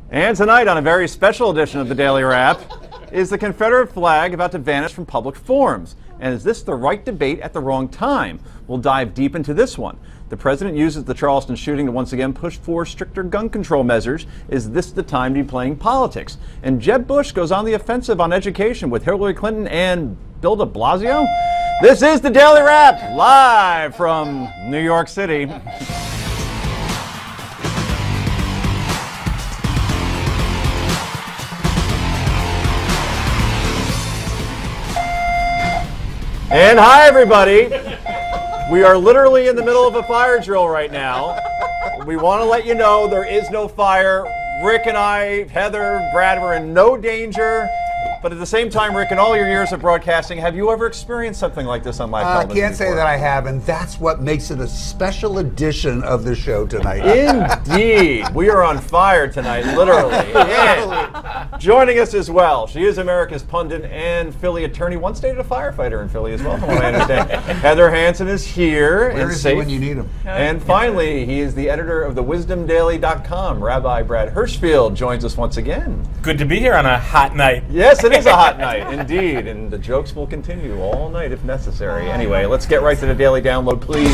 And tonight, on a very special edition of the Daily Wrap, is the Confederate flag about to vanish from public forums? And is this the right debate at the wrong time? We'll dive deep into this one. The president uses the Charleston shooting to once again push for stricter gun control measures. Is this the time to be playing politics? And Jeb Bush goes on the offensive on education with Hillary Clinton and Bill de Blasio? This is the Daily Wrap, live from New York City. And hi, everybody. We are literally in the middle of a fire drill right now. We want to let you know there is no fire. Rick and I, Heather, Brad, we're in no danger. But at the same time, Rick, in all your years of broadcasting, have you ever experienced something like this on live television? I can't say that I have, and that's what makes it a special edition of the show tonight. Indeed. We are on fire tonight, literally. And joining us as well, she is America's pundit and Philly attorney, once dated a firefighter in Philly as well, from what I understand. Heather Hansen is here. Where is he when you need him? And finally, he is the editor of thewisdomdaily.com. Rabbi Brad Hirschfield joins us once again. Good to be here on a hot night. Yes, it is a hot night, indeed, and the jokes will continue all night if necessary. Anyway, let's get right to the daily download, please.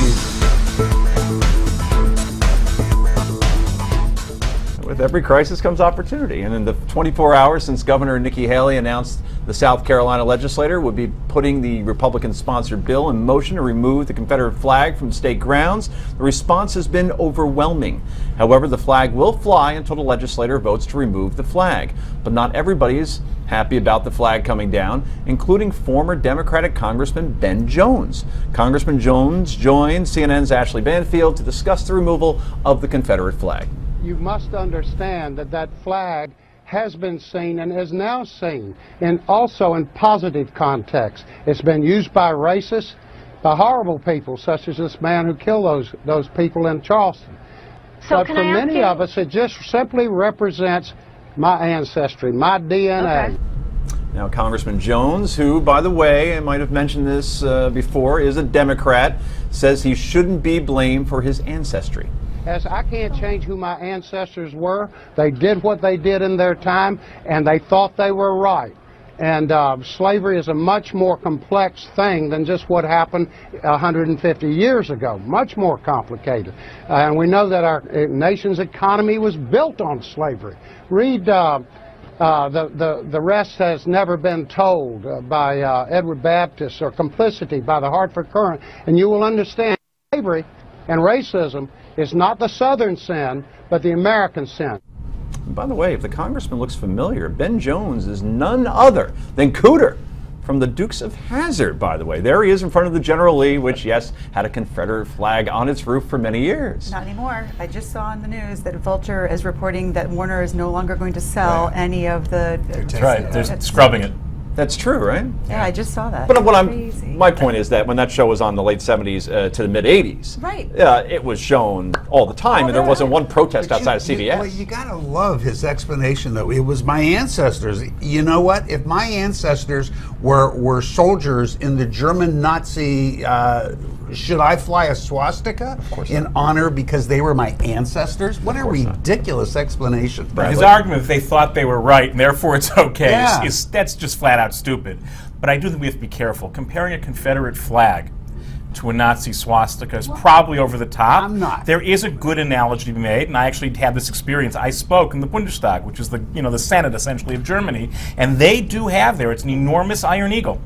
With every crisis comes opportunity, and in the 24 hours since Governor Nikki Haley announced the South Carolina legislature would be putting the Republican-sponsored bill in motion to remove the Confederate flag from state grounds, the response has been overwhelming. However, the flag will fly until the legislature votes to remove the flag. But not everybody is happy about the flag coming down, including former Democratic Congressman Ben Jones. Congressman Jones joined CNN's Ashley Banfield to discuss the removal of the Confederate flag. You must understand that that flag has been seen and is now seen, and also in positive context. It's been used by racists, by horrible people, such as this man who killed those people in Charleston. So but for many of us, it just simply represents my ancestry, my DNA. Okay. Now, Congressman Jones, who, by the way, I might have mentioned this before, is a Democrat, says he shouldn't be blamed for his ancestry. As I can't change who my ancestors were, they did what they did in their time, and they thought they were right. And slavery is a much more complex thing than just what happened 150 years ago, much more complicated. And we know that our nation's economy was built on slavery. Read the rest has never been told by Edward Baptist, or Complicity by the Hartford Courant, and you will understand slavery and racism is not the Southern sin, but the American sin. By the way, if the congressman looks familiar, Ben Jones is none other than Cooter from the Dukes of Hazzard, by the way. There he is in front of the General Lee, which, yes, had a Confederate flag on its roof for many years. Not anymore. I just saw on the news that Vulture is reporting that Warner is no longer going to sell any of the... That's right. They're scrubbing it. That's true, right? Yeah, I just saw that. But my point is that when that show was on the late 70s to the mid 80s, right? It was shown all the time, and there wasn't one protest outside of CBS. Well, you gotta love his explanation, though. It was my ancestors. You know what? If my ancestors were soldiers in the German Nazi, should I fly a swastika in honor because they were my ancestors? What a ridiculous explanation. His argument that they thought they were right and therefore it's okay that's just flat out stupid. But I do think we have to be careful. Comparing a Confederate flag to a Nazi swastika is probably over the top. I'm not. There is a good analogy to be made, and I actually had this experience. I spoke in the Bundestag, which is the Senate essentially of Germany, and they do have there. It's an enormous Iron Eagle.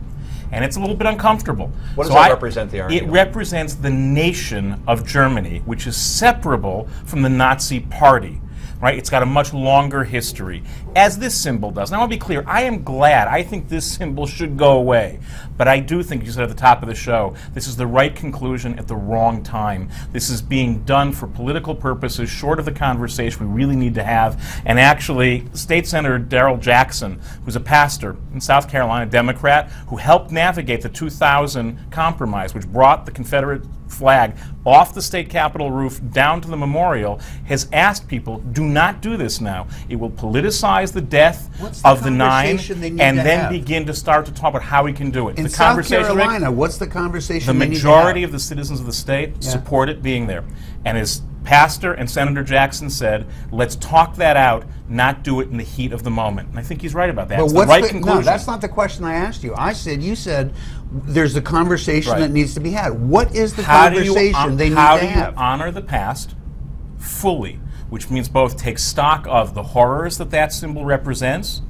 And it's a little bit uncomfortable. What does that represent, the Iron Eagle? It represents the nation of Germany, which is separable from the Nazi Party. Right? It's got a much longer history, as this symbol does. Now, I want to be clear. I am glad. I think this symbol should go away. But I do think, you said at the top of the show, this is the right conclusion at the wrong time. This is being done for political purposes, short of the conversation we really need to have. And actually, State Senator Darrell Jackson, who's a pastor in South Carolina, Democrat, who helped navigate the 2000 compromise, which brought the Confederate flag off the state capitol roof down to the memorial, has asked people, do not do this now. It will politicize the death of the nine and then begin to start to talk about how we can do it. In South Carolina, what's the conversation? The majority of the citizens of the state support it being there. And as Pastor and Senator Jackson said, let's talk that out not do it in the heat of the moment. And I think he's right about that. But It's what's the right conclusion. No, that's not the question I asked you. You said there's a conversation Right. that needs to be had. What is the How do you conversation they need how to do you have? honor the past fully, which means both take stock of the horrors that that symbol represents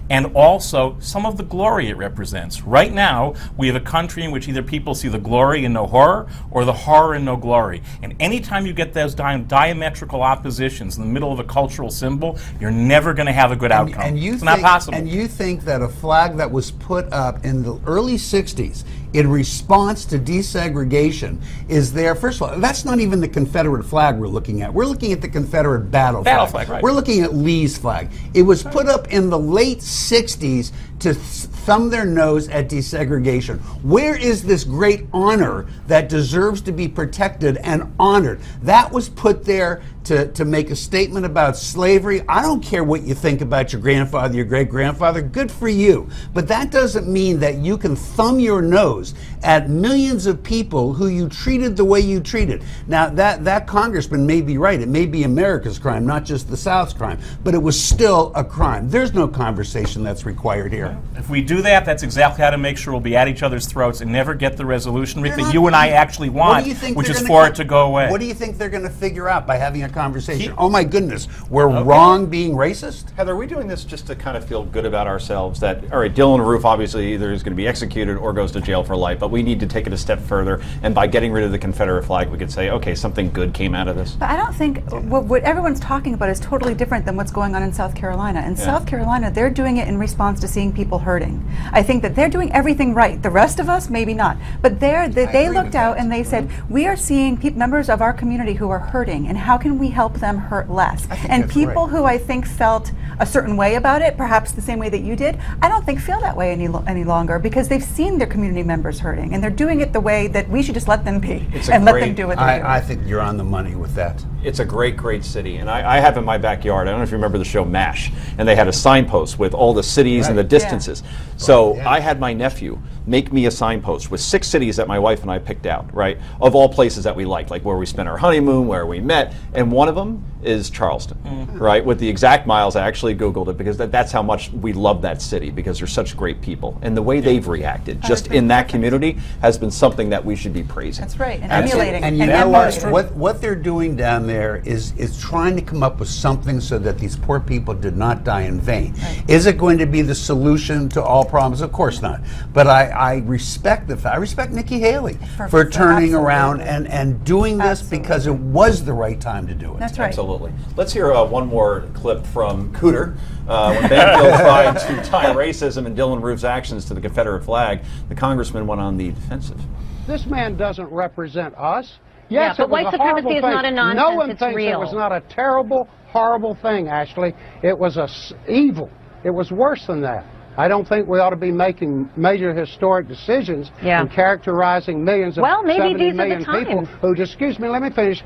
and also some of the glory it represents. Right now, we have a country in which either people see the glory and no horror or the horror and no glory. And anytime you get those diametrical oppositions in the middle of a cultural symbol, you're never going to have a good outcome. It's not possible. And you think that a flag that was put up in the early 60s in response to desegregation is there? First of all, that's not even the Confederate flag we're looking at. We're looking at the Confederate battle flag, right. We're looking at Lee's flag. It was put up in the late 60s to thumb their nose at desegregation. Where is this great honor that deserves to be protected and honored? That was put there to make a statement about slavery. I don't care what you think about your grandfather, your great-grandfather. Good for you. But that doesn't mean that you can thumb your nose at millions of people who you treated the way you treated. Now, that congressman may be right. It may be America's crime, not just the South's crime. But it was still a crime. There's no conversation that's required here. If we do that, that's exactly how to make sure we'll be at each other's throats and never get the resolution, Rick, They're that not- you and I actually What want, do you think which they're is gonna for it to go away. What do you think they're going to figure out by having a conversation? Oh my goodness, we're wrong being racist? Heather, are we doing this just to kind of feel good about ourselves that, all right, Dylan Roof obviously either is going to be executed or goes to jail for life, but we need to take it a step further, and by getting rid of the Confederate flag, we could say, okay, something good came out of this? But I don't think what everyone's talking about is totally different than what's going on in South Carolina. In South Carolina, they're doing it in response to seeing people hurting. I think that they're doing everything right. The rest of us, maybe not. But they looked out and they said, we are seeing members of our community who are hurting, and how can we help them hurt less? And people who I think felt a certain way about it, perhaps the same way that you did, I don't think feel that way any longer, because they've seen their community members hurting, and they're doing it the way that we should just let them be and let them do what they do. I think you're on the money with that. It's a great, great city. And I have in my backyard, I don't know if you remember the show MASH, and they had a signpost with all the cities and the distances. So I had my nephew make me a signpost with 6 cities that my wife and I picked out, right, of all places that we like where we spent our honeymoon, where we met, and one of them is Charleston, right, with the exact miles. I actually Googled it because that's how much we love that city, because they're such great people. And the way they've reacted just in that community has been something that we should be praising. That's right, and emulating. And you know what they're doing down there is trying to come up with something so that these poor people did not die in vain. Right. Is it going to be the solution to all problems? Of course not. But I respect the fact. I respect Nikki Haley for turning around and doing this because it was the right time to do it. That's right. Absolutely. Let's hear one more clip from Cooter. When Banfield tried to tie racism and Dylan Roof's actions to the Confederate flag, the congressman went on the defensive. This man doesn't represent us. Yeah, Yes, but it was white a supremacy horrible is thing. not a nonsense, No one it's thinks real. it was not a terrible, horrible thing, Ashley. It was evil. It was worse than that. I don't think we ought to be making major historic decisions and characterizing millions of 70 million people who, excuse me, let me finish,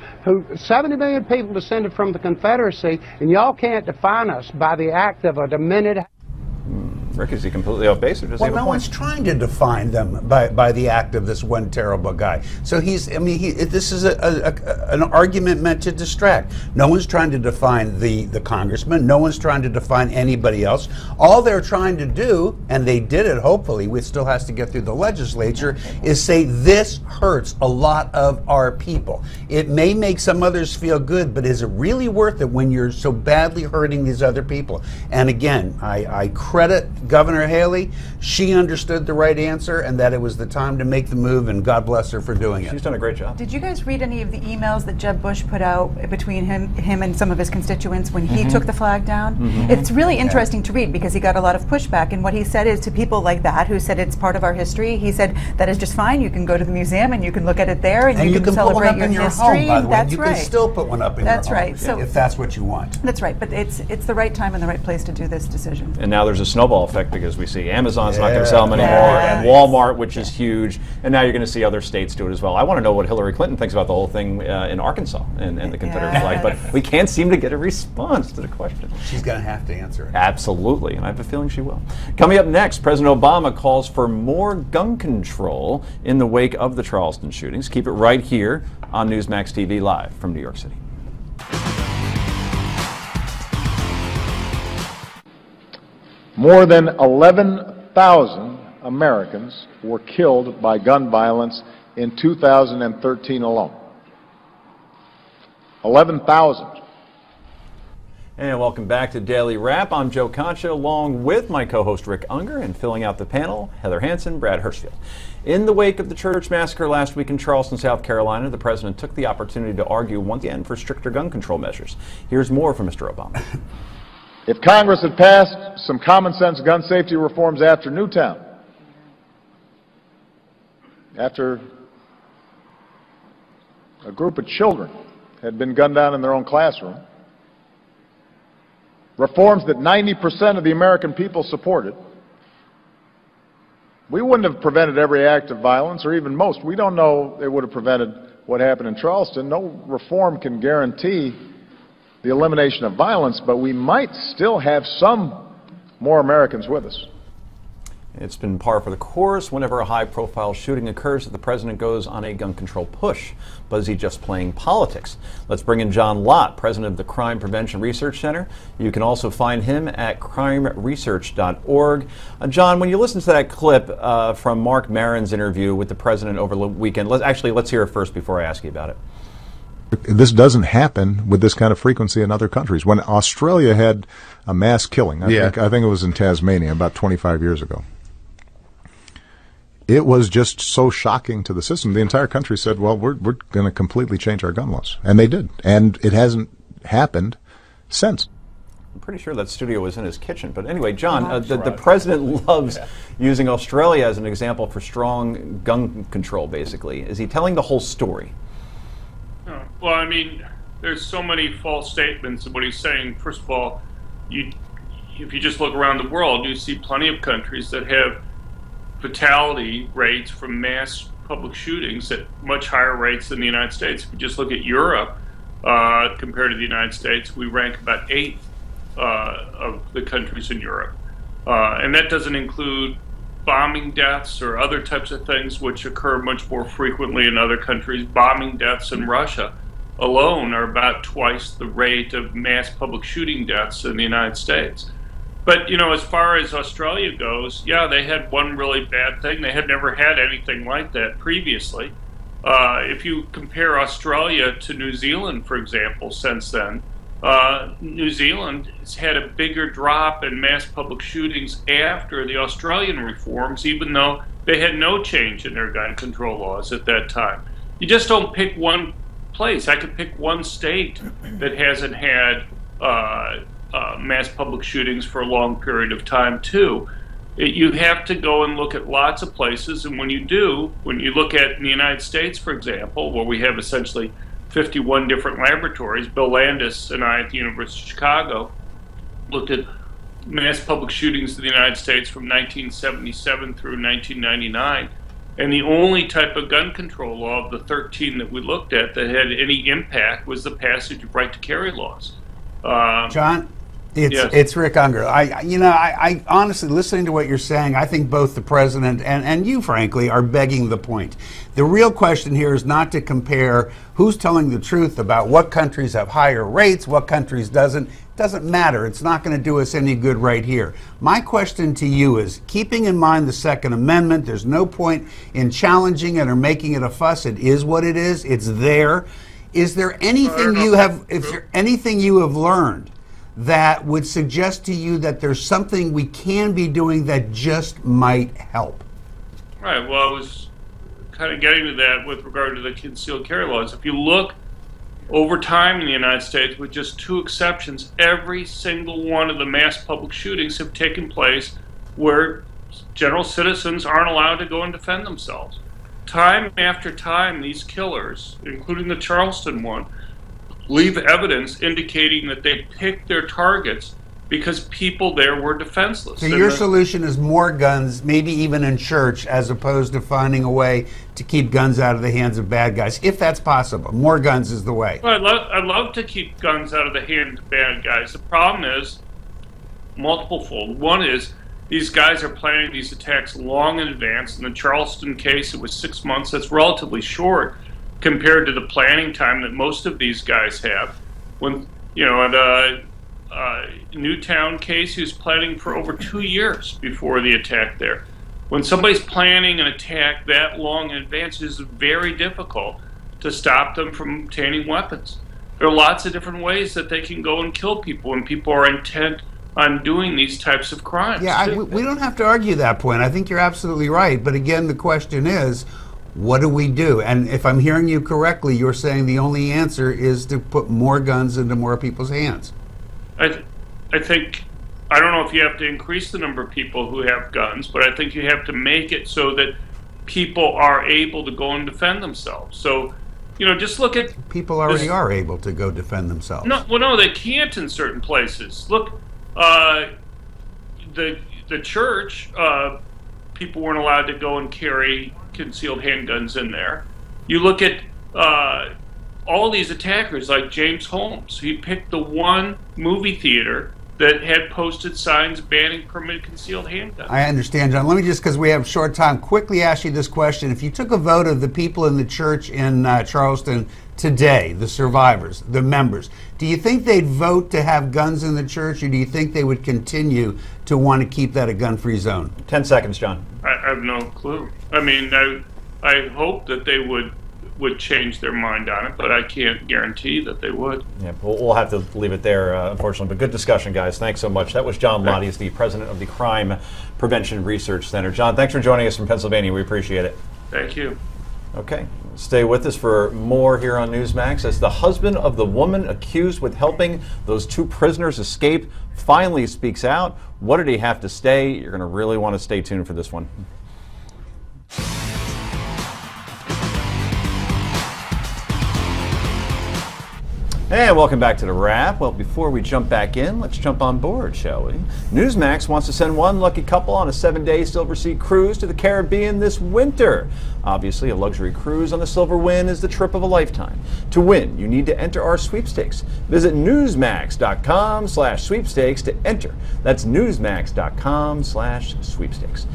70 million people descended from the Confederacy, and y'all can't define us by the act of a demented... Rick, is he completely off base, or does he have a no point? one's trying to define them by the act of this one terrible guy. So this is an argument meant to distract. No one's trying to define the congressman. No one's trying to define anybody else. All they're trying to do, and they did it, hopefully, it still has to get through the legislature, is say this hurts a lot of our people. It may make some others feel good, but is it really worth it when you're so badly hurting these other people? And again, I credit Governor Haley. She understood the right answer and that it was the time to make the move, and God bless her for doing it. She's done a great job. Did you guys read any of the emails that Jeb Bush put out between him and some of his constituents when he took the flag down? It's really interesting to read because he got a lot of pushback, and what he said is to people like that who said it's part of our history, he said that is just fine. You can go to the museum and you can look at it there and you can celebrate put one up your in history. Your home, by the way. That's you right. can still put one up in your home. That's right. So if that's what you want. That's right, but it's the right time and the right place to do this decision. And now there's a snowball effect because we see Amazon's not going to sell them anymore, and Walmart, which is huge, and now you're going to see other states do it as well. I want to know what Hillary Clinton thinks about the whole thing in Arkansas and the Confederate flag, but we can't seem to get a response to the question. She's going to have to answer it. Absolutely, and I have a feeling she will. Coming up next, President Obama calls for more gun control in the wake of the Charleston shootings. Keep it right here on Newsmax TV Live from New York City. More than 11,000 Americans were killed by gun violence in 2013 alone. 11,000. And welcome back to Daily Wrap. I'm Joe Concha, along with my co-host Rick Unger, and filling out the panel, Heather Hansen, Brad Hirschfield. In the wake of the church massacre last week in Charleston, South Carolina, the president took the opportunity to argue once again for stricter gun control measures. Here's more from Mr. Obama. If Congress had passed some common sense gun safety reforms after Newtown, after a group of children had been gunned down in their own classroom, reforms that 90% of the American people supported, we wouldn't have prevented every act of violence, or even most. We don't know it would have prevented what happened in Charleston. No reform can guarantee the elimination of violence, but we might still have some more Americans with us. It's been par for the course whenever a high-profile shooting occurs that the president goes on a gun control push. But is he just playing politics? Let's bring in John Lott, president of the Crime Prevention Research Center. You can also find him at crimeresearch.org. John, when you listen to that clip from Mark Maron's interview with the president over the weekend, let's hear it first before I ask you about it. This doesn't happen with this kind of frequency in other countries. When Australia had a mass killing, I think it was in Tasmania about 25 years ago. It was just so shocking to the system. The entire country said, well, we're going to completely change our gun laws. And they did. And it hasn't happened since. I'm pretty sure that studio was in his kitchen. But anyway, John, the president loves using Australia as an example for strong gun control, basically. Is he telling the whole story? Well, I mean, there's so many false statements of what he's saying. First of all, if you just look around the world, you see plenty of countries that have fatality rates from mass public shootings at much higher rates than the United States. If you just look at Europe compared to the United States, we rank about 8th of the countries in Europe. And that doesn't include bombing deaths or other types of things which occur much more frequently in other countries. Bombing deaths in Russia alone are about twice the rate of mass public shooting deaths in the United States. But, you know, as far as Australia goes, yeah, they had one really bad thing. They had never had anything like that previously. If you compare Australia to New Zealand, for example, since then, New Zealand has had a bigger drop in mass public shootings after the Australian reforms, even though they had no change in their gun control laws at that time. You just don't pick one place. I could pick one state that hasn't had mass public shootings for a long period of time too. You have to go and look at lots of places, and when you do, when you look at in the United States, for example, where we have essentially 51 different laboratories, Bill Landis and I at the University of Chicago looked at mass public shootings in the United States from 1977 through 1999, and the only type of gun control law of the 13 that we looked at that had any impact was the passage of right to carry laws. John, it's Rick Unger. I honestly, listening to what you're saying, I think both the president and you, frankly, are begging the point. The real question here is not to compare who's telling the truth about what countries have higher rates, what countries doesn't. It doesn't matter. It's not going to do us any good right here. My question to you is, keeping in mind the Second Amendment, there's no point in challenging it or making it a fuss. It is what it is. It's there. Is there anything anything you have learned that would suggest to you that there's something we can be doing that just might help? Right. Well, I was kind of getting to that with regard to the concealed carry laws. If you look over time in the United States, with just 2 exceptions, every single one of the mass public shootings have taken place where general citizens aren't allowed to go and defend themselves. Time after time, these killers, including the Charleston one, leave evidence indicating that they picked their targets because people there were defenseless. So your solution is more guns, maybe even in church, as opposed to finding a way to keep guns out of the hands of bad guys, if that's possible. More guns is the way. Well, I'd love to keep guns out of the hands of bad guys. The problem is multiple-fold. One is these guys are planning these attacks long in advance. In the Charleston case, it was 6 months. That's relatively short compared to the planning time that most of these guys have. When, you know, Newtown case, he was planning for over 2 years before the attack there. When somebody's planning an attack that long in advance, it is very difficult to stop them from obtaining weapons. There are lots of different ways that they can go and kill people when people are intent on doing these types of crimes. Yeah, we don't have to argue that point. I think you're absolutely right. But again, the question is, what do we do? And if I'm hearing you correctly, you're saying the only answer is to put more guns into more people's hands. I think, I don't know if you have to increase the number of people who have guns, but I think you have to make it so that people are able to go and defend themselves. So, just look at... People already are able to go defend themselves. No, they can't in certain places. Look, the church, people weren't allowed to go and carry concealed handguns in there. You look at all these attackers like James Holmes. He picked the one movie theater that had posted signs banning permitted concealed handguns. I understand, John. Let me just, because we have short time, quickly ask you this question. If you took a vote of the people in the church in Charleston today, the survivors, the members, do you think they'd vote to have guns in the church, or do you think they would continue to want to keep that a gun-free zone? 10 seconds, John. I have no clue. I mean, I hope that they would change their mind on it, but I can't guarantee that they would. Yeah, we'll have to leave it there, unfortunately. But good discussion, guys. Thanks so much. That was John Lottie, he's the president of the Crime Prevention Research Center. John, thanks for joining us from Pennsylvania. We appreciate it. Thank you. Okay, stay with us for more here on Newsmax. As the husband of the woman accused with helping those 2 prisoners escape finally speaks out, what did he have to say? You're going to really want to stay tuned for this one. And welcome back to The Wrap. Well, before we jump back in, let's jump on board, shall we? Newsmax wants to send one lucky couple on a 7-day Silversea cruise to the Caribbean this winter. Obviously, a luxury cruise on the Silver Wind is the trip of a lifetime. To win, you need to enter our sweepstakes. Visit newsmax.com/sweepstakes to enter. That's newsmax.com/sweepstakes.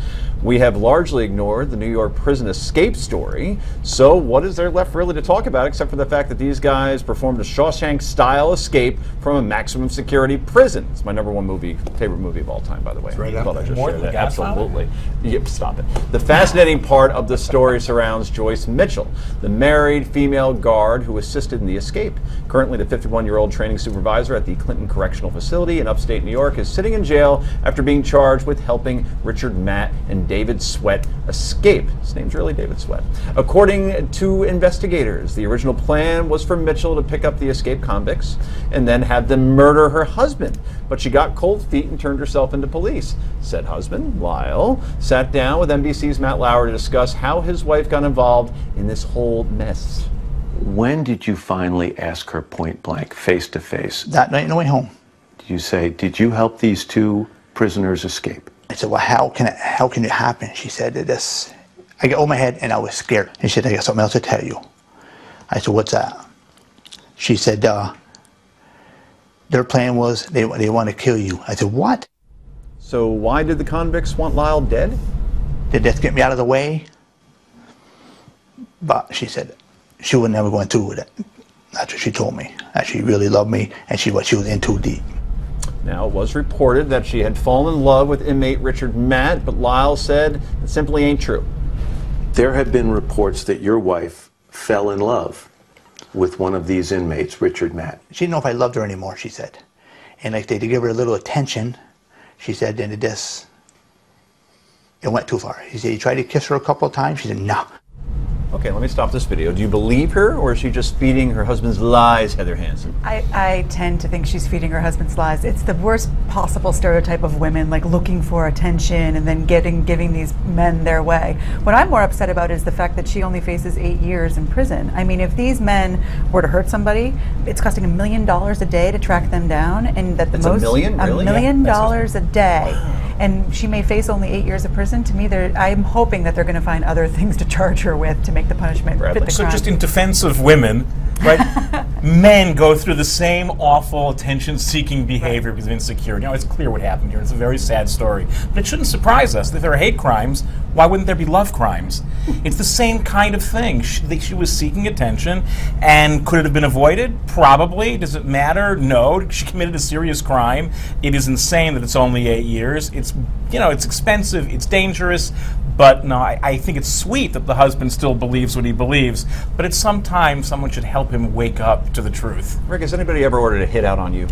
We have largely ignored the New York prison escape story, so what is there left really to talk about except for the fact that these guys performed a Shawshank-style escape from a maximum security prison? It's my #1 favorite movie of all time, by the way. Right up I just More shared than that. Godfather? Absolutely. Yep, stop it. The fascinating part of the story surrounds Joyce Mitchell, the married female guard who assisted in the escape. Currently, the 51-year-old training supervisor at the Clinton Correctional Facility in upstate New York is sitting in jail after being charged with helping Richard Matt and David Sweat escape. His name's really David Sweat. According to investigators, the original plan was for Mitchell to pick up the escaped convicts and then have them murder her husband. But she got cold feet and turned herself into police. Said husband, Lyle, sat down with NBC's Matt Lauer to discuss how his wife got involved in this whole mess. When did you finally ask her point blank, face to face? That night on the way home. Did you say, did you help these 2 prisoners escape? I said, well, how can it happen? She said, this. I got over my head and I was scared. And she said, I got something else to tell you. I said, what's that? She said, their plan was they want to kill you. I said, what? So why did the convicts want Lyle dead? Did that get me out of the way? But she said she would never go through with it. That's what she told me. That she really loved me and she was in too deep. Now, it was reported that she had fallen in love with inmate Richard Matt, but Lyle said it simply ain't true. There have been reports that your wife fell in love with one of these inmates, Richard Matt. She didn't know if I loved her anymore, she said. And like to give her a little attention, she said, then it went too far. He said, you tried to kiss her a couple of times? She said, no. Okay, let me stop this video. Do you believe her, or is she just feeding her husband's lies, Heather Hansen? I tend to think she's feeding her husband's lies. It's the worst possible stereotype of women, like looking for attention and then giving these men their way. What I'm more upset about is the fact that she only faces 8 years in prison. I mean, if these men were to hurt somebody, it's costing $1 million a day to track them down, and that $1 million? Really? $1 million Yeah, a day. Wow. And she may face only 8 years of prison. To me, I'm hoping that they're going to find other things to charge her with to make the punishment fit the crime. So just in defense of women, right? men go through the same awful attention-seeking behavior because of insecurity. It's clear what happened here. It's a very sad story. But it shouldn't surprise us. If there are hate crimes, why wouldn't there be love crimes? It's the same kind of thing. She was seeking attention, and could it have been avoided? Probably. Does it matter? No. She committed a serious crime. It is insane that it's only 8 years. It's, it's expensive, it's dangerous, but no, I think it's sweet that the husband still believes what he believes, but at some time someone should help him wake up to the truth. Rick, has anybody ever ordered a hit out on you?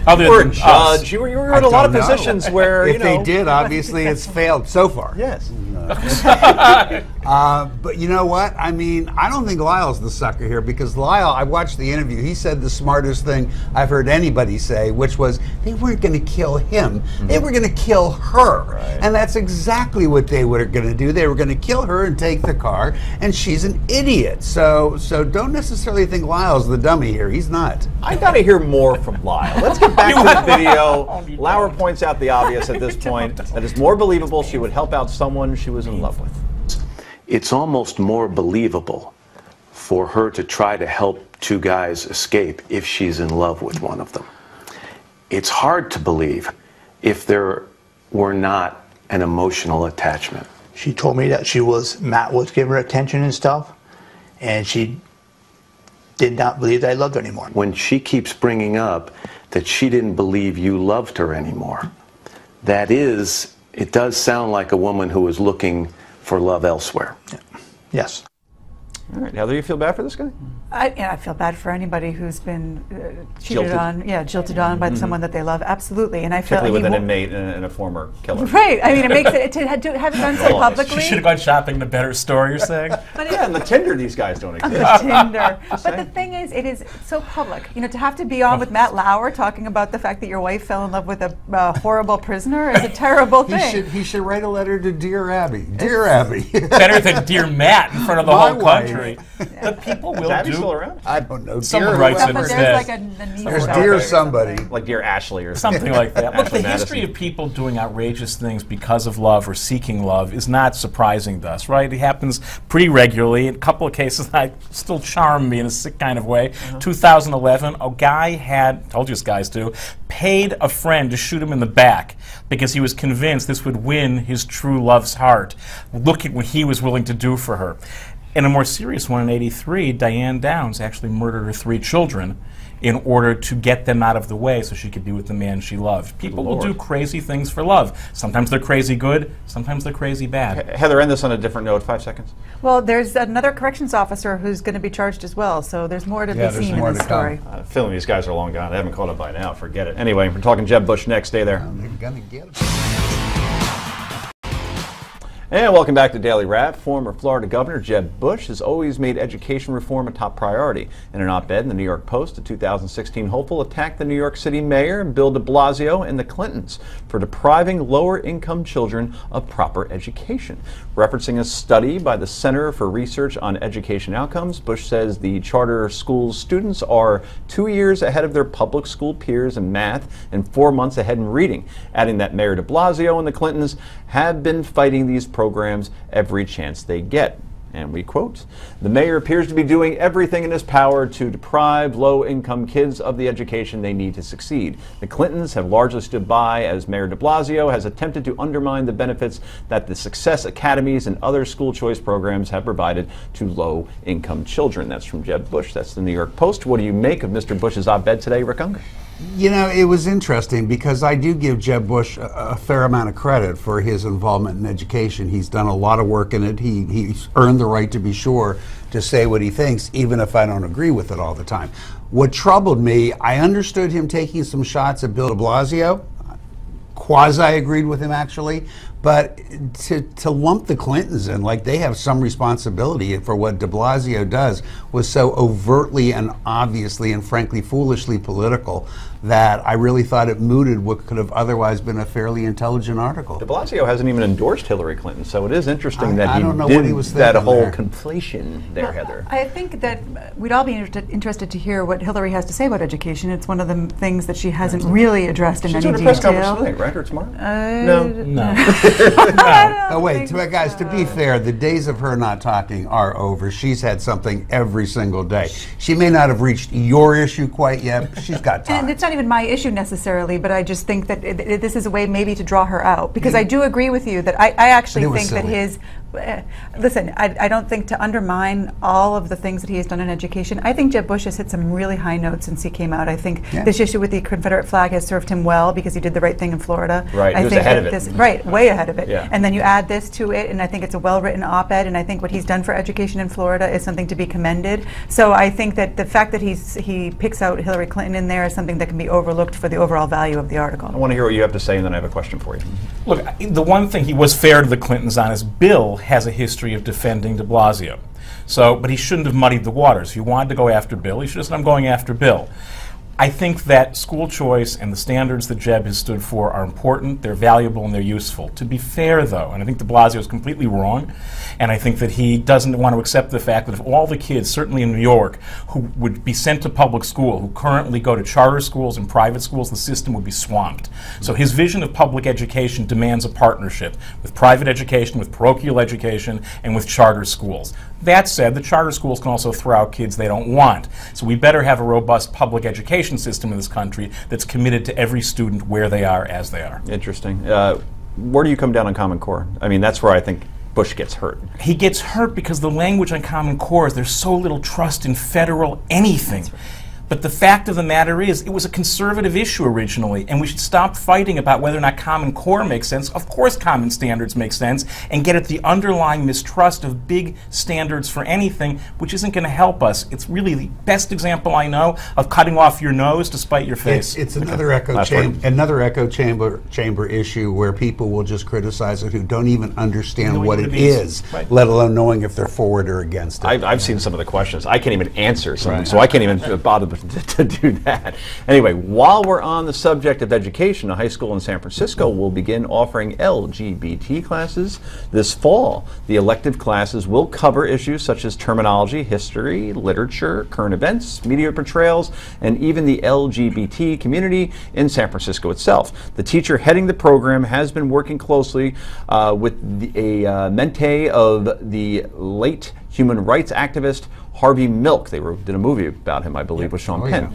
Other you were a than judge. us. You were in a lot of positions where, if they did, obviously it's failed so far. Yes. But you know what? I mean, I don't think Lyle's the sucker here, because Lyle, I watched the interview, he said the smartest thing I've heard anybody say, which was they weren't going to kill him, they were going to kill her. Right. And that's exactly what they were going to do. They were going to kill her and take the car, and she's an idiot. So don't necessarily think Lyle's the dummy here. He's not. I got to hear more from Lyle. Let's get back to the video. Lauer points out the obvious at this point, that it's more believable she would help out someone she was in love with. It's almost more believable for her to try to help two guys escape if she's in love with one of them. It's hard to believe if there were not an emotional attachment. She told me that Matt was giving her attention and stuff, and she did not believe that I loved her anymore. When she keeps bringing up that she didn't believe you loved her anymore, it does sound like a woman who is looking for love elsewhere. Yeah. Yes. All right, Heather, you feel bad for this guy? I feel bad for anybody who's been cheated Jilted. on, jilted on by someone that they love. Absolutely, and I feel Particularly with an inmate and a former killer. Right. I mean, it makes it to have it done so publicly. She should have gone shopping to better store, you're saying? Yeah, and the Tinder, these guys don't exist. The Tinder. But the thing is, it is so public. To have to be on with Matt Lauer talking about the fact that your wife fell in love with a horrible prisoner is a terrible thing. He should write a letter to Dear Abby. Dear Abby. Better than Dear Matt in front of the My whole wife. country. But people will Is Abby do. still around? I don't know. Someone Dear writes whoever. it But instead. there's like a niece There's out Dear there or somebody. something. Like Dear Ashley or Something like that. Look, the Ashley history Madison. of people doing outrageous things because of love or seeking love is not surprising to us, right? It happens pretty regularly. In a couple of cases that still charm me in a sick kind of way. 2011, a guy had, told you this guys do, paid a friend to shoot him in the back because he was convinced this would win his true love's heart. Look at what he was willing to do for her. In a more serious one in '83, Diane Downs actually murdered her 3 children in order to get them out of the way so she could be with the man she loved. People will do crazy things for love. Sometimes they're crazy good, sometimes they're crazy bad. Heather, end this on a different note, 5 seconds. Well, there's another corrections officer who's going to be charged as well, so there's more to be seen in this story. Feeling these guys are long gone. They haven't caught up by now. Forget it. Anyway, we're talking Jeb Bush next. Stay there. They're gonna get him. And welcome back to Daily Wrap. Former Florida Governor Jeb Bush has always made education reform a top priority. In an op-ed in the New York Post, a 2016 hopeful attacked the New York City mayor, Bill de Blasio, and the Clintons for depriving lower-income children of proper education. Referencing a study by the Center for Research on Education Outcomes, Bush says the charter school's students are 2 years ahead of their public school peers in math and 4 months ahead in reading, adding that Mayor de Blasio and the Clintons have been fighting these programs every chance they get. And we quote, "The mayor appears to be doing everything in his power to deprive low-income kids of the education they need to succeed. The Clintons have largely stood by as Mayor de Blasio has attempted to undermine the benefits that the Success Academies and other school choice programs have provided to low-income children." That's from Jeb Bush. That's the New York Post. What do you make of Mr. Bush's op-ed today, Rick Unger? It was interesting because I do give Jeb Bush a fair amount of credit for his involvement in education. He's done a lot of work in it. He's earned the right to be sure to say what he thinks, even if I don't agree with it all the time. What troubled me, I understood him taking some shots at Bill de Blasio. Quasi-agreed with him, actually. But to lump the Clintons in, like they have some responsibility for what de Blasio does, was so overtly and obviously and frankly foolishly political that I really thought it mooted what could have otherwise been a fairly intelligent article. De Blasio hasn't even endorsed Hillary Clinton, so it is interesting that I he don't know did what he was that thinking whole there. conflation there, Heather. I think that we'd all be interested to hear what Hillary has to say about education. It's one of the things that she hasn't really addressed in She's any doing a press detail. conference today, right, or tomorrow? Oh, wait, guys, to be fair, the days of her not talking are over. She's had something every single day. She may not have reached your issue quite yet, but she's got time. And it's not even my issue necessarily, but I just think that this is a way maybe to draw her out. Because I do agree with you that I actually think that his... listen, I don't think to undermine all of the things that he has done in education. I think Jeb Bush has hit some really high notes since he came out. I think this issue with the Confederate flag has served him well because he did the right thing in Florida. Right, I he was think ahead of this, it. right, way ahead of it. Yeah. And then you add this to it, and I think it's a well-written op-ed, and I think what he's done for education in Florida is something to be commended. So I think that the fact that he picks out Hillary Clinton in there is something that can be overlooked for the overall value of the article. I want to hear what you have to say, and then I have a question for you. Look, the one thing he was fair to the Clintons on is Bill has a history of defending de Blasio. So, but he shouldn't have muddied the waters. If he wanted to go after Bill, he should have said, I'm going after Bill. I think that school choice and the standards that Jeb has stood for are important, they're valuable, and they're useful. To be fair, though, and I think de Blasio is completely wrong, and I think that he doesn't want to accept the fact that if all the kids, certainly in New York, who would be sent to public school, who currently go to charter schools and private schools, the system would be swamped. So his vision of public education demands a partnership with private education, with parochial education, and with charter schools. That said, the charter schools can also throw out kids they don't want. So we better have a robust public education system in this country that's committed to every student where they are as they are. Interesting. Where do you come down on Common Core? I mean, that's where I think Bush gets hurt. He gets hurt because the language on Common Core is there's so little trust in federal anything. But the fact of the matter is, it was a conservative issue originally, and we should stop fighting about whether or not Common Core makes sense. Of course common standards make sense, and get at the underlying mistrust of big standards for anything, which isn't going to help us. It's really the best example I know of cutting off your nose to spite your face. It's another echo chamber issue where people will just criticize it who don't even understand what it is, right, let alone knowing if they're for it or against it. I've seen some of the questions. I can't even answer some of them, so I can't even bother to do that. Anyway, while we're on the subject of education, a high school in San Francisco will begin offering LGBT classes this fall. The elective classes will cover issues such as terminology, history, literature, current events, media portrayals, and even the LGBT community in San Francisco itself. The teacher heading the program has been working closely with a mentee of the late human rights activist Harvey Milk. They did a movie about him, I believe, with Sean Penn.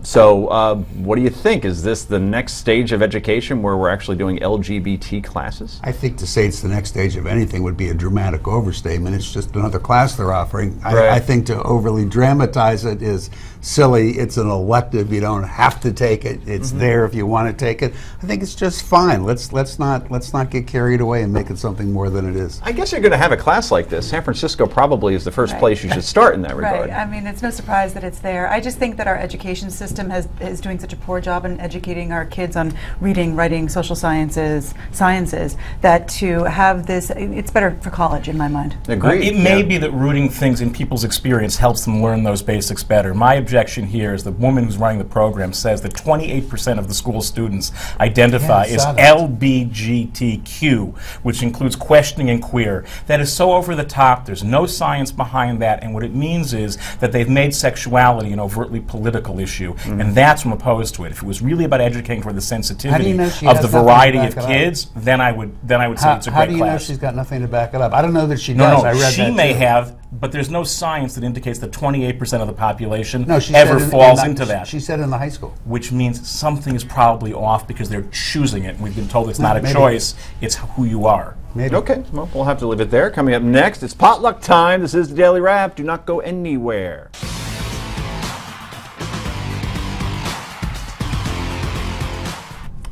So what do you think? Is this the next stage of education where we're actually doing LGBT classes? I think to say it's the next stage of anything would be a dramatic overstatement. It's just another class they're offering. I think to overly dramatize it is silly. It's an elective. You don't have to take it. It's there if you want to take it. I think it's just fine. Let's not get carried away and make it something more than it is. I guess you're going to have a class like this. San Francisco probably is the first place you should start in that regard. Right. I mean, it's no surprise that it's there. I just think that our education system is doing such a poor job in educating our kids on reading, writing, social sciences, that to have this, it's better for college in my mind. Agreed. It may be that rooting things in people's experience helps them learn those basics better. My objection here is the woman who's running the program says that 28% of the school students identify as LBGTQ, which includes questioning and queer. That is so over the top. There's no science behind that, and what it means is that they've made sexuality an overtly political issue, and that's what I'm opposed to it. If it was really about educating for the sensitivity of the variety of kids, then I would say it's a great class. How do you know she's got nothing to back it up? I don't know that she does. I read that she may too. have, but there's no science that indicates that 28% of the population she ever said falls into that. She said in the high school. Which means something is probably off because they're choosing it. We've been told it's not a choice, it's who you are. Maybe. Okay, well, we'll have to leave it there. Coming up next, it's potluck time. This is the Daily Wrap. Do not go anywhere.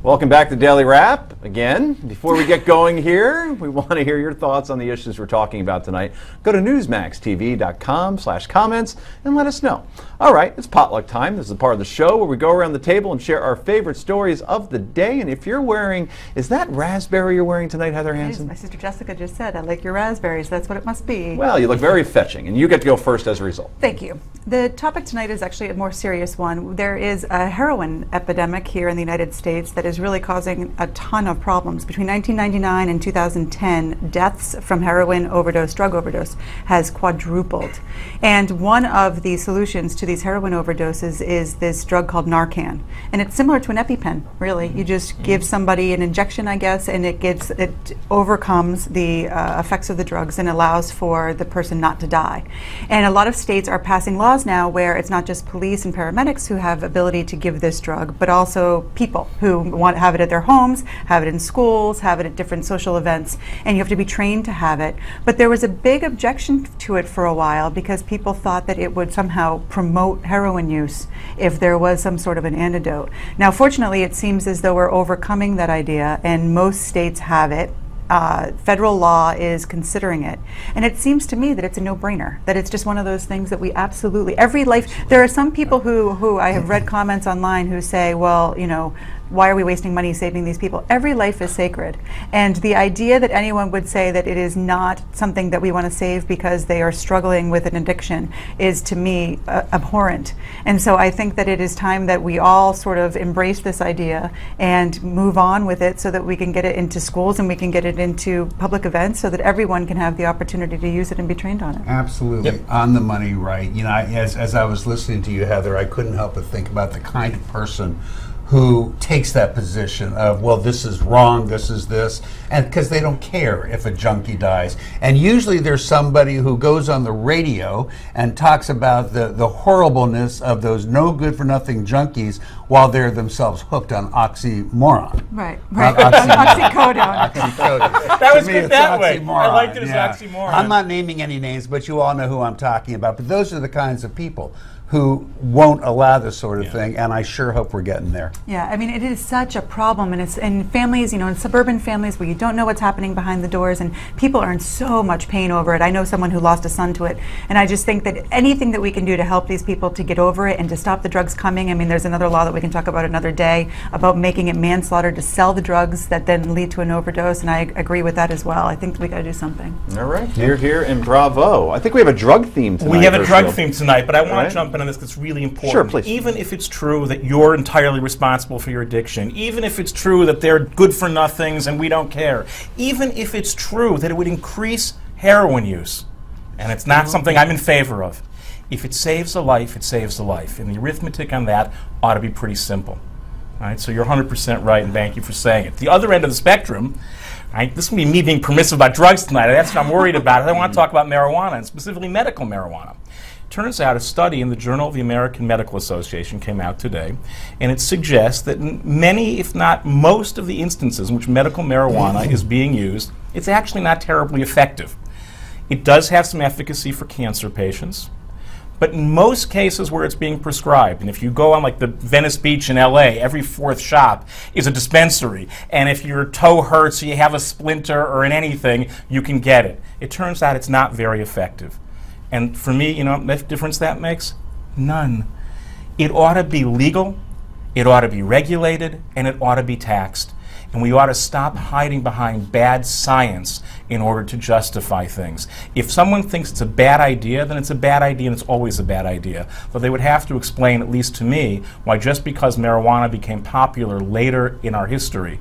Welcome back to Daily Wrap. Again, before we get going here, we want to hear your thoughts on the issues we're talking about tonight. Go to newsmaxtv.com/comments and let us know. All right, it's potluck time. This is a part of the show where we go around the table and share our favorite stories of the day. And if you're wearing, is that raspberry you're wearing tonight, Heather Hansen? My sister Jessica just said, I like your raspberries. That's what it must be. Well, you look very fetching, and you get to go first as a result. Thank you. The topic tonight is actually a more serious one. There is a heroin epidemic here in the United States that is really causing a ton of problems. Between 1999 and 2010, deaths from heroin drug overdose, has quadrupled. And one of the solutions to these heroin overdoses is this drug called Narcan. And it's similar to an EpiPen, really. You just give somebody an injection, I guess, and it overcomes the effects of the drugs and allows for the person not to die. And a lot of states are passing laws now where it's not just police and paramedics who have ability to give this drug, but also people who want to have it at their homes, have it in schools, have it at different social events, and you have to be trained to have it. But there was a big objection to it for a while because people thought that it would somehow promote heroin use if there was some sort of an antidote. Now, fortunately, it seems as though we're overcoming that idea, and most states have it. Federal law is considering it, and it seems to me that it's a no-brainer, that it's just one of those things that we absolutely, there are some people who I have read comments online who say, well, you know, why are we wasting money saving these people? Every life is sacred, and the idea that anyone would say that it is not something that we want to save because they are struggling with an addiction is, to me, abhorrent. And so I think that it is time that we all sort of embrace this idea and move on with it so that we can get it into schools and we can get it into public events so that everyone can have the opportunity to use it and be trained on it. Absolutely. Yep. On the money, right. You know, as I was listening to you, Heather, I couldn't help but think about the kind of person who takes that position of, well, this is wrong, this is this, and because they don't care if a junkie dies. And usually there's somebody who goes on the radio and talks about the horribleness of those no good for nothing junkies while they're themselves hooked on oxymoron. Right. Oxycodone. Oxycodone. That was good that way. I liked it as oxymoron. I'm not naming any names, but you all know who I'm talking about. But those are the kinds of people who won't allow this sort of thing, and I sure hope we're getting there. Yeah, I mean, it is such a problem, and it's in families, you know, in suburban families where you don't know what's happening behind the doors, and people are in so much pain over it. I know someone who lost a son to it, and I just think that anything that we can do to help these people to get over it and to stop the drugs coming. I mean, there's another law that we can talk about another day about making it manslaughter to sell the drugs that then lead to an overdose, and I agree with that as well. I think we got to do something. All right, here, and bravo. I think we have a drug theme tonight. We have a drug theme tonight, but I want to jump in on this because it's really important. Sure, please. Even if it's true that you're entirely responsible for your addiction, even if it's true that they're good for nothings and we don't care, even if it's true that it would increase heroin use, and it's not something I'm in favor of, if it saves a life, it saves a life. And the arithmetic on that ought to be pretty simple. All right, so you're 100% right, and thank you for saying it. The other end of the spectrum, right, this will be me being permissive about drugs tonight. That's what I'm worried about. I want to talk about marijuana, and specifically medical marijuana. Turns out a study in the Journal of the American Medical Association came out today, and it suggests that in many, if not most, of the instances in which medical marijuana is being used, it's actually not terribly effective. It does have some efficacy for cancer patients, but in most cases where it's being prescribed, and if you go on like the Venice Beach in LA, every fourth shop is a dispensary, and if your toe hurts or you have a splinter or in anything, you can get it. It turns out it's not very effective. And for me, you know what difference that makes? None. It ought to be legal, it ought to be regulated, and it ought to be taxed. And we ought to stop hiding behind bad science in order to justify things. If someone thinks it's a bad idea, then it's a bad idea, and it's always a bad idea. But they would have to explain, at least to me, why just because marijuana became popular later in our history,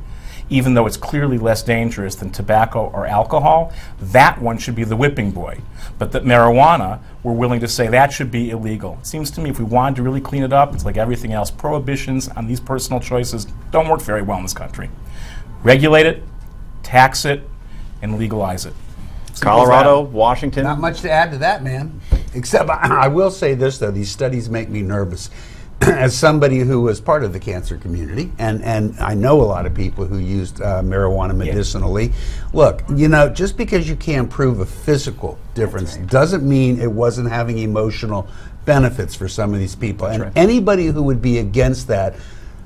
even though it's clearly less dangerous than tobacco or alcohol, that one should be the whipping boy. But that marijuana, we're willing to say that should be illegal. It seems to me if we wanted to really clean it up, it's like everything else. Prohibitions on these personal choices don't work very well in this country. Regulate it, tax it, and legalize it. Colorado, Washington. Not much to add to that, man. Except I will say this, though. These studies make me nervous. As somebody who was part of the cancer community, and I know a lot of people who used marijuana medicinally, look, you know, just because you can't prove a physical difference doesn't mean it wasn't having emotional benefits for some of these people. And anybody who would be against that,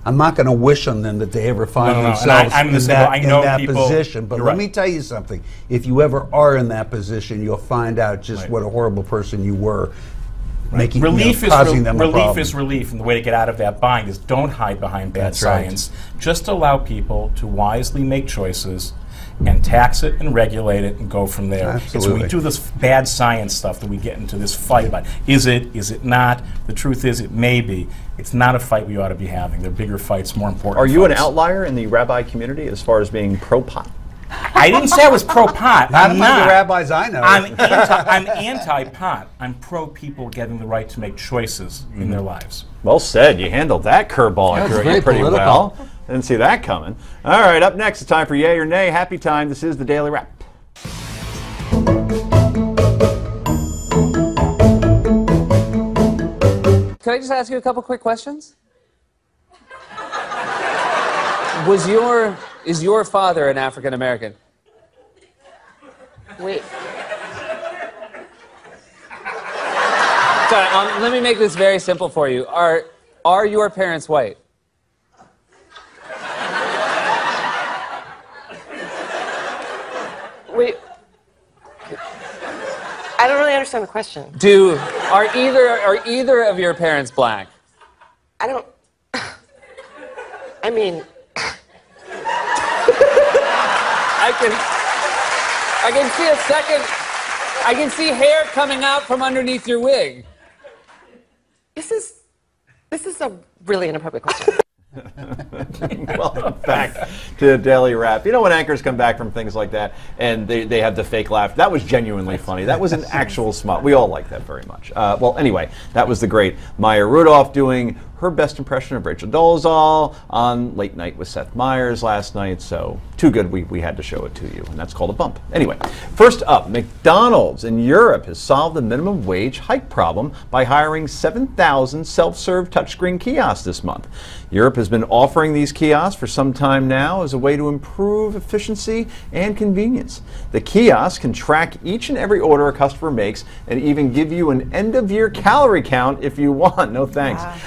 I'm not going to wish on them that they ever find No, no, no. And themselves I'm the in same. that, I know in that people- position. But You're let right. me tell you something. If you ever are in that position, you'll find out just Right. what a horrible person you were, making Relief causing them a relief problem. is relief, and the way to get out of that bind is don't hide behind bad That's right. science. Just allow people to wisely make choices and tax it and regulate it and go from there. It's when Absolutely. we do this bad science stuff that we get into this fight about is it not? The truth is it may be. It's not a fight we ought to be having. There are bigger fights, more important Are you an fights. outlier in the rabbi community as far as being pro-pot? I didn't say I was pro-pot. Not I'm among not. the rabbis I know. I'm anti-pot. I'm pro-people getting the right to make choices in their lives. Well said. You handled that curveball That was pretty very pretty political. well. Didn't see that coming. All right, up next, it's time for Yay or Nay. Happy time. This is the Daily Wrap. Can I just ask you a couple quick questions? Is your father an African American? Wait. Sorry, let me make this very simple for you. Are your parents white? Wait. I don't really understand the question. Are either of your parents black? I don't. I mean. I can see a second. I can see hair coming out from underneath your wig. This is a really inappropriate question. Welcome back to Daily Wrap. You know when anchors come back from things like that and they have the fake laugh? That was genuinely funny. That was an actual smile. We all like that very much. Well, anyway, that was the great Maya Rudolph doing her best impression of Rachel Dolezal on Late Night with Seth Meyers last night. So, too good we had to show it to you, and that's called a bump. Anyway, first up, McDonald's in Europe has solved the minimum wage hike problem by hiring 7,000 self-serve touchscreen kiosks this month. Europe has been offering these kiosks for some time now as a way to improve efficiency and convenience. The kiosk can track each and every order a customer makes and even give you an end-of-year calorie count if you want. No thanks. Wow.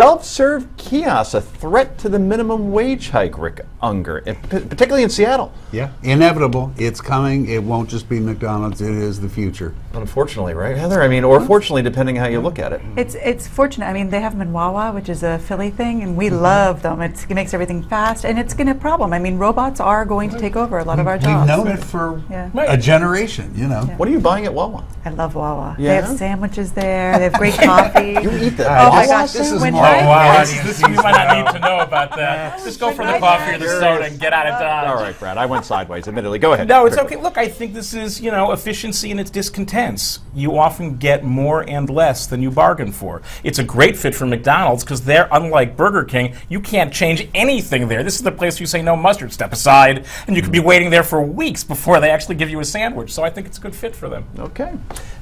Self-serve kiosks, a threat to the minimum wage hike, Rick Unger, particularly in Seattle. Yeah, inevitable. It's coming. It won't just be McDonald's. It is the future. Unfortunately, right, Heather? I mean, or fortunately, depending how you look at it. It's fortunate. I mean, they have them in Wawa, which is a Philly thing, and we love them. It makes everything fast, and it's going to problem. I mean, robots are going to take over a lot of our jobs. We've known it for Yeah. a generation, you know. What are you buying at Wawa? I love Wawa. Yeah? They have sandwiches there. They have great coffee. You eat that. Oh my This- gosh! this is when more I- Wow, you might not need to know about that. Just go for the coffee or the soda and get out of Dodge. All right, Brad, I went sideways, admittedly. Go ahead. No, it's okay. Look, I think this is, efficiency and its discontents. You often get more and less than you bargain for. It's a great fit for McDonald's because they're, unlike Burger King, you can't change anything there. This is the place you say no mustard, step aside, and you could be waiting there for weeks before they actually give you a sandwich. So I think it's a good fit for them. Okay.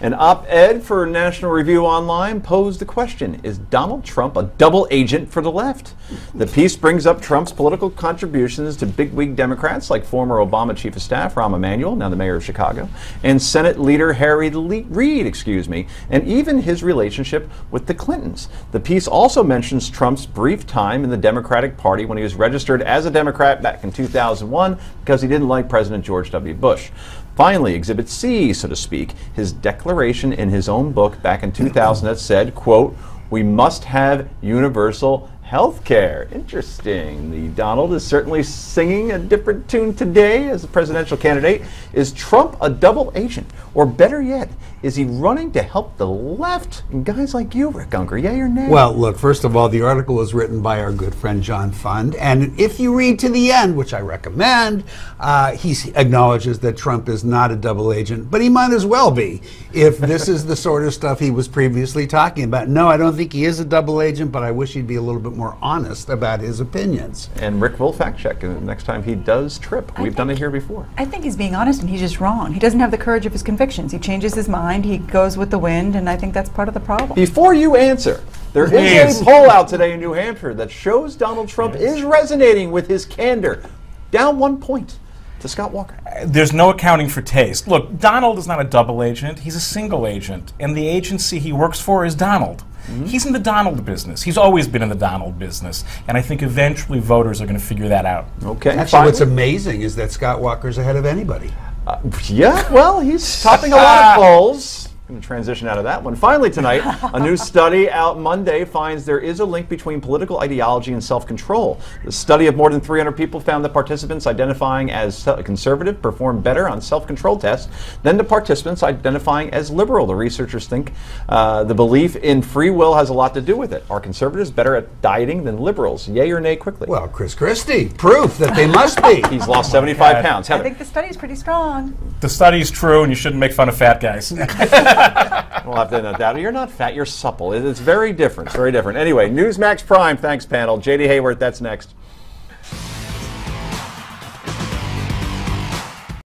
An op-ed for National Review Online posed the question, is Donald Trump a double agent for the left? The piece brings up Trump's political contributions to bigwig Democrats like former Obama Chief of Staff Rahm Emanuel, now the mayor of Chicago, and Senate Leader Harry Reid, and even his relationship with the Clintons. The piece also mentions Trump's brief time in the Democratic Party when he was registered as a Democrat back in 2001 because he didn't like President George W. Bush. Finally, Exhibit C, so to speak, his declaration in his own book back in 2000 that said, quote, "We must have universal health care." Interesting. The Donald is certainly singing a different tune today as a presidential candidate. Is Trump a double agent? Or better yet, is he running to help the left and guys like you, Rick Unger? Yay or nay? Well, look, first of all, the article was written by our good friend John Fund, and if you read to the end, which I recommend, he acknowledges that Trump is not a double agent, but he might as well be if this is the sort of stuff he was previously talking about. No, I don't think he is a double agent, but I wish he'd be a little bit more honest about his opinions. And Rick will fact check next time he does trip. We've done it here before. I think he's being honest, and he's just wrong. He doesn't have the courage of his convictions. He changes his mind. He goes with the wind, and I think that's part of the problem. Before you answer, there is a poll out today in New Hampshire that shows Donald Trump is resonating with his candor. Down 1 point. to Scott Walker? There's no accounting for taste. Look, Donald is not a double agent. He's a single agent. And the agency he works for is Donald. He's in the Donald business. He's always been in the Donald business. And I think eventually voters are going to figure that out. Okay. Actually, what's amazing is that Scott Walker's ahead of anybody. Yeah, well, he's topping a lot of polls. Going to transition out of that one. Finally tonight, a new study out Monday finds there is a link between political ideology and self-control. The study of more than 300 people found that participants identifying as conservative performed better on self-control tests than the participants identifying as liberal. The researchers think the belief in free will has a lot to do with it. Are conservatives better at dieting than liberals? Yay or nay quickly? Well, Chris Christie, proof that they must be. He's lost 75 pounds. I think the study's pretty strong. The study's true, and you shouldn't make fun of fat guys. We'll have to note that. You're not fat, you're supple. It's very different. It's very different. Anyway, Newsmax Prime. Thanks, panel. J.D. Hayward, that's next.